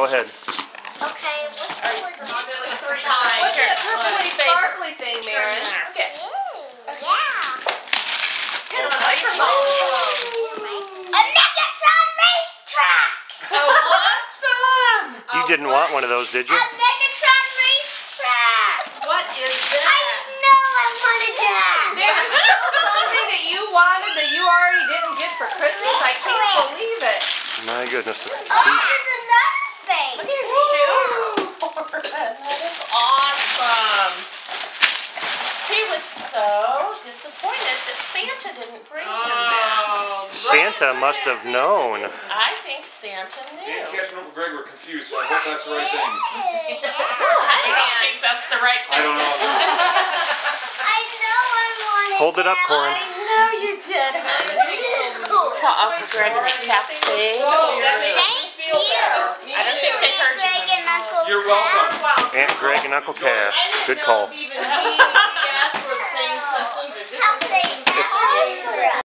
Go ahead. Okay, what's the What's that purpley sparkly thing, Marin? Okay. Yeah. Hit the microphone. A Megatron racetrack! Oh, awesome! You didn't want one of those, did you? A Megatron racetrack! What is I that? know I wanted that! There's still something that you wanted that you already didn't get for Christmas? I can't believe it. My goodness. Oh, there's another thing! Look at your shoe. That is awesome. He was so disappointed that Santa didn't bring him that. Santa must have known. I think Santa knew. Me and Catherine and Uncle Greg were confused, so I hope that's the right thing. I don't think that's the right thing. I don't know. I know I wanted Hold it up, Corin. I know you did, honey. To Uncle Greg and Kathy. Thank you! I don't think they heard you. Greg and Uncle You're welcome. Pat. Aunt Greg and Uncle Cass. Good call. Even me